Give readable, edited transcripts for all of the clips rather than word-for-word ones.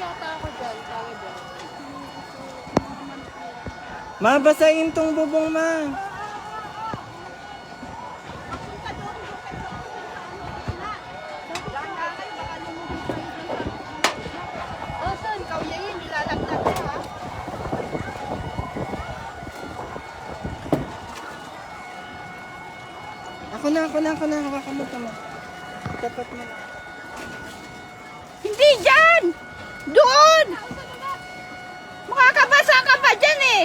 yata ako dyan. Kaya dyan. Mabasahin tong bubong, ma. Oh, saan? Ikaw yayin. Nilalagdag mo, ha? Ako na. Hawakan mo ito, ma. Tapat mo na. Hindi dyan! Doon! Makakabasa ka pa dyan eh!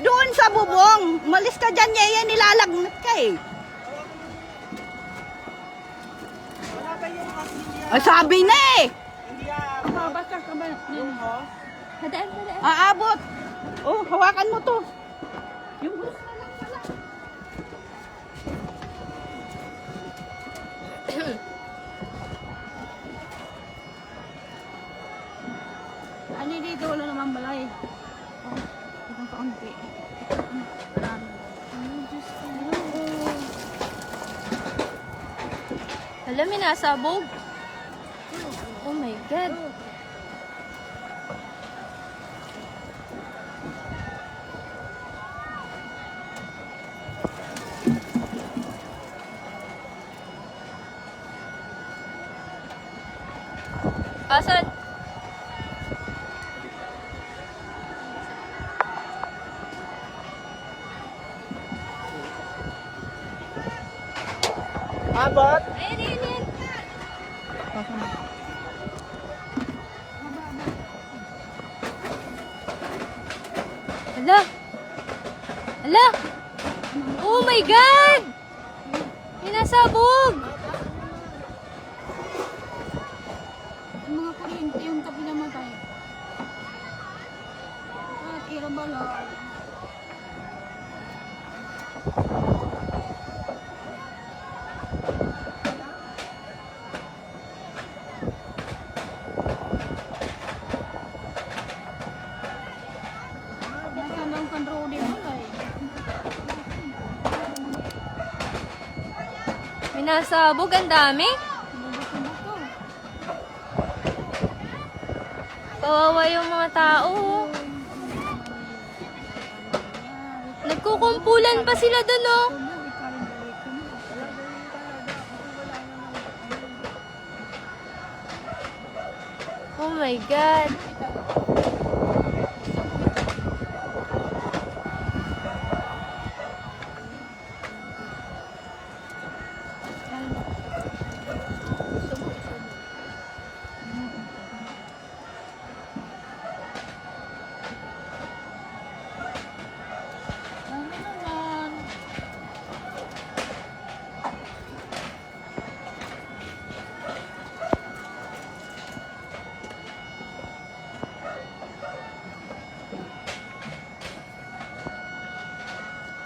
Doon sa bubong! Malis ka dyan, Yaya, nilalagnat ka eh! Wala ba yung Ay, sabi na eh! Hindi aabot. Mabasa ka ba? Oh. Hadaan. Aabot! Oh, hawakan mo to! Yung bus na lang pala! Ano dito? Wala naman balay. Oh, itong kaunti. Marami. Diyos ko. Alam, may nasabog. Oh my God. Asan? Abot. Ayan. Hala! Oh my God! May nasabog! Yung mga kuryente, yung tabi namatay. Tira bala. Nasaan lang kan Rodi wala eh. May nasabog, ang dami. Bubuto-buto. Kawawa yung mga tao. Oh. Nagkukumpulan pa sila dun, oh. Oh my God. Ano naman?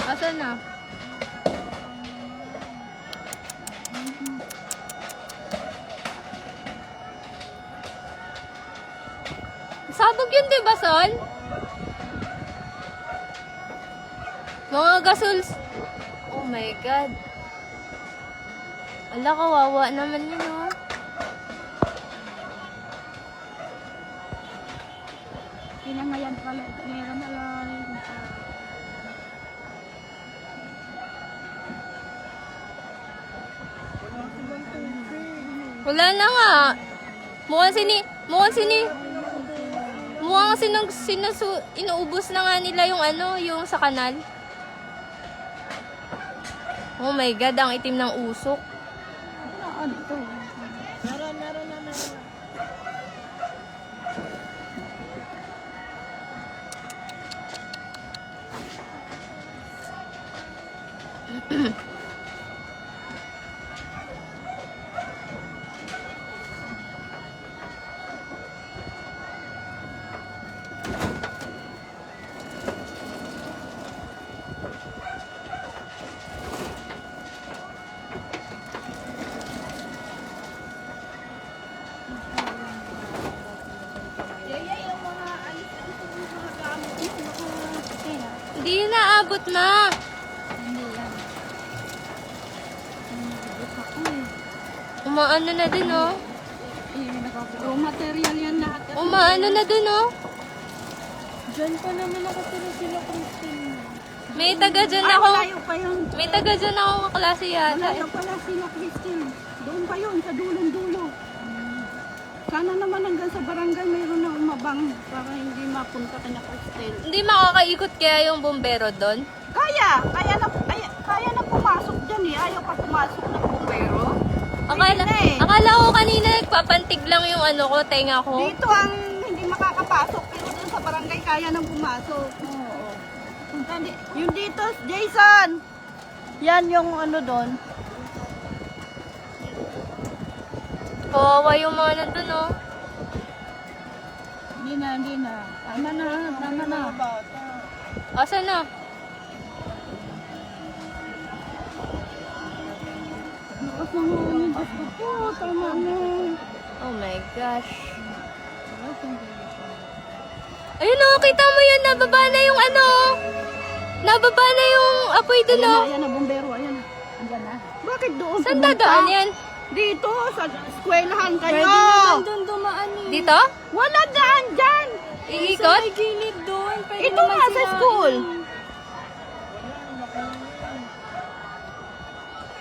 Asan na? Sabog yun, di ba, Sol? Mga gasuls. Oh my God. Ala, kawawa naman yun, oh. Pinangayan pala. Meron alay. Wala na nga. Mukhang inuubos na nga nila yung ano, yung sa kanal. Oh my God, ang itim ng usok. Ano to? Meron naman. Hindi naabot, ma. Hindi yan. Umaano na din, oh. Raw material yan lahat. Umaano na dun, oh. Diyan pa naman nakatira sila, Christine. May taga dyan Ay, ako. malayo pa yun. May taga dyan ako kaklase yata. Malayo pala sila, Christine. Doon pa yun, sa dulong-dulo. Sana naman hanggang sa barangay mayroon na umabang para hindi mapunta ka na, Christine. Hindi makakaikot kaya yung bumbero doon? Kaya na pumasok dyan eh. Ayaw pa pumasok ng bumbero. Akala, Hindi na eh. akala ko kanina nagpapantig lang yung ano ko, tenga ko. Dito ang hindi makakapasok, pero doon sa barangay kaya nang pumasok. Oo. Yung dito, Jason! Yan yung ano doon. Kawawa yung mga nandun, oh. Hindi na. Tama na. Asan na? Lakas na mo yung Diyos ko po. Tama na. Oh my gosh. Ayun, oh, kita mo yun, nababa na yung ano. Nababa na yung apoy dun, oh. Ayan na, bumbero. Ayan na. Andyan na. Bakit doon? Saan pumunta? dadaan yan? Dito, sa eskwelahan kayo. Pwede naman doon dumaan eh. Dito? Wala daan dyan. Iikot? May gilid doon. Pwede Ito naman nga sa sirain. school.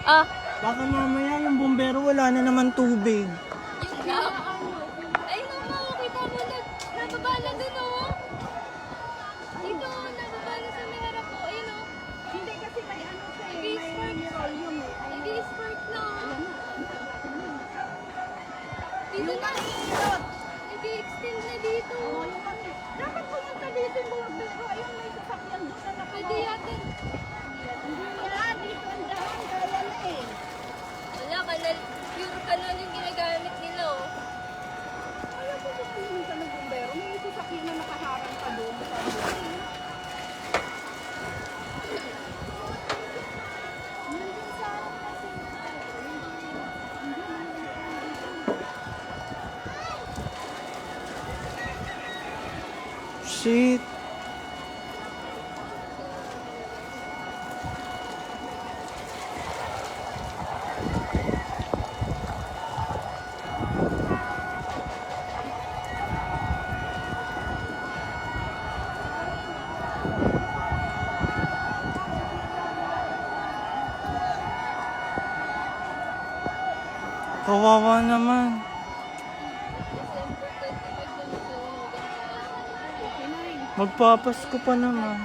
Ah, Baka mamaya yung bumbero wala na naman tubig. yun lang. Ayun, oh, kita mo na. Nababa na dun, oh. Dito, nababa na sa may harap ko. Ayun, oh. Hindi kasi may ano siya eh. Nag-i-spark. May volume eh. Nag-i-spark na, oh. Dito Yung na. maliit. Nag-i-extend na dito. Oh, yung maliit. Dapat pumunta dito yung bumbero. Ayun, may sasakyan doon na Pwede yata. Wala, dito ang daan. Kaya na eh. Wala, kanal. Pure kanal yung ginagamit nila, oh. Ayaw ko kung pumunta ng bumbero. May sasakyan na nakaharang pa doon sa buhay. Shit. Kawawa naman. Magpapasko pa naman.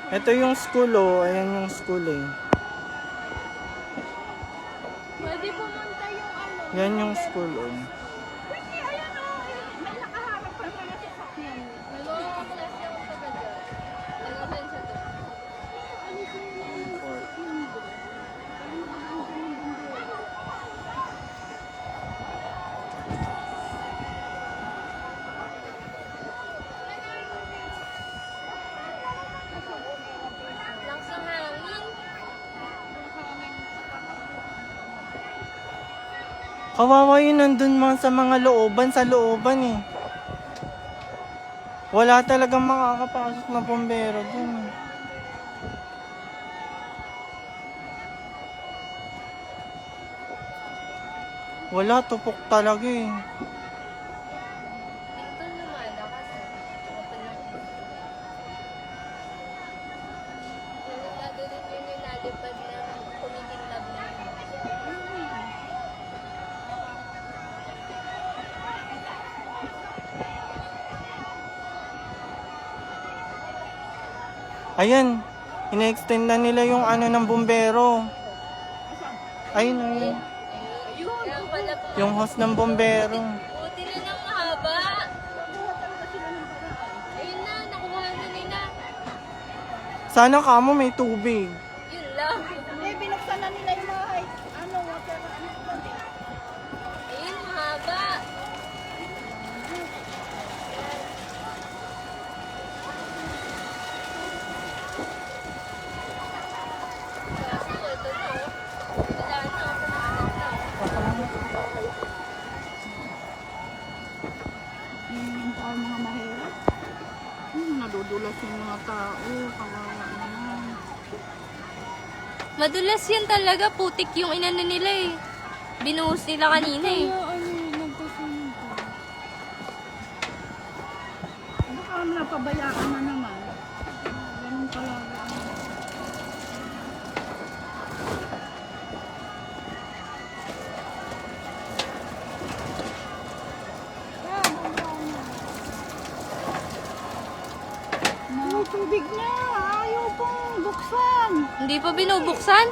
Ito yung school, oh. Ayan yung school, eh. Pwede pumunta yung ano. Yan yung school, oh. Pwede, ayan o. May nakaharap pa mga sasakyan. May mga kaklase ako sa ganyan. Nag-attend siya doon. Lakas ng hangin. Kawawa yun nandun mga sa mga looban, sa looban, eh. Wala talagang makakapasok na bombero dun. Wala, tupok talaga, eh. Dito naman, lakas. Open lang. Nalulado rin yun yung nalipad na kumikintab na yun. Ayan, ina-extend na nila yung ano ng bombero. Ayun, ayun. Kaya pala po. Yung hose ng bombero. Buti na lang mahaba. Ayun na, nakuha na nila. Sana kamo may tubig. Yun lang. Hindi, binuksan na nila yung mga water. Ayun, mahaba. Kaso, ito na, oh. Wala na, pumakat na. Yung mga mahirap. Nadudulas yung mga tao. Kawawa naman. Madulas yan talaga. Putik yung inano nila eh. Binuhos nila kanina eh. Baka napabayaan na naman. Ganun talaga. May tubig na. Ayaw pong buksan. Hindi pa binubuksan?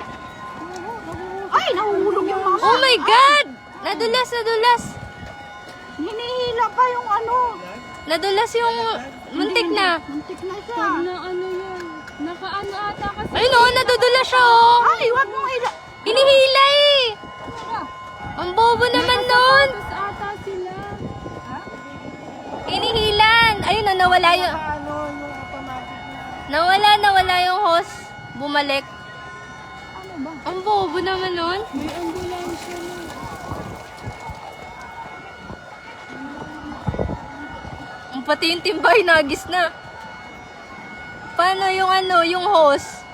Ay, nahuhulog yung mama. Oh my God! Nadulas, nadulas. Hinihila pa yung ano. Nadulas yung muntik na. Muntik na siya. Na ano yan? Nakaano ata kasi. Ayun oh, nadudulas siya oh. Ay, wag mong hila. Hinihila eh. Ang bobo naman nun. Tapos ata sila. Hinihilan. Ayun oh, nawala yung... Ano, yung automatic na. Nawala yung hose. Bumalik. Ano ba? Ang bobo naman nun. May ambulansya na. Ang pati yung timbay, nagis na. Paano yung ano, yung hose?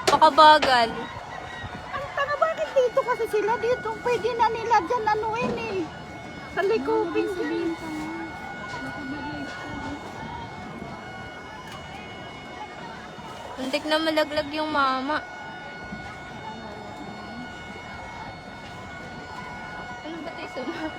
Pakabagal. Ang tanga, bakit dito kasi sila dito? Pwede na nila dyan anuin eh. Sa likupin dyan. Muntik na malaglag yung mama. Ano ba tayo suma?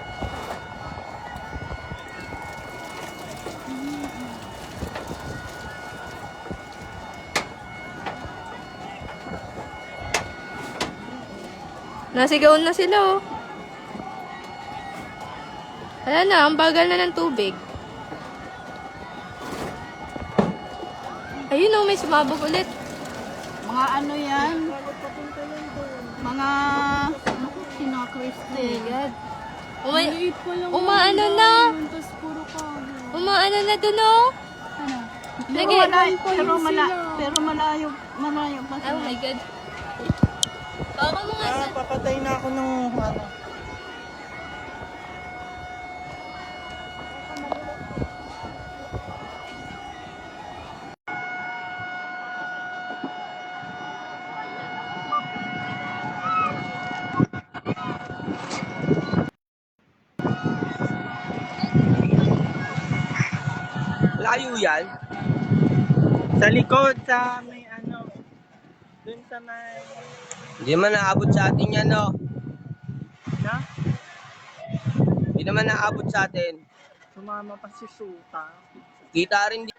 Nasigaw na sila oh. Wala na, ang bagal na ng tubig. Ayun oh, may sumabog ulit. Mga ano yan? Mga... Sino Christy? Maliit pa lang. Umaano na. Tapos puro kahoy. Umaano na dun oh. Ano? Lagi. Pero malayo pa Oh my God. Baka mo nga sa... Papatay na ako ng ano. Layo yan. Sa likod, sa may ano. Dun sa may... Hindi naman naabot sa atin yan, no? Na? Hindi naman naabot sa atin. Sumama pa si Suta. Kita rin di.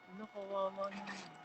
Ano, kawawa naman.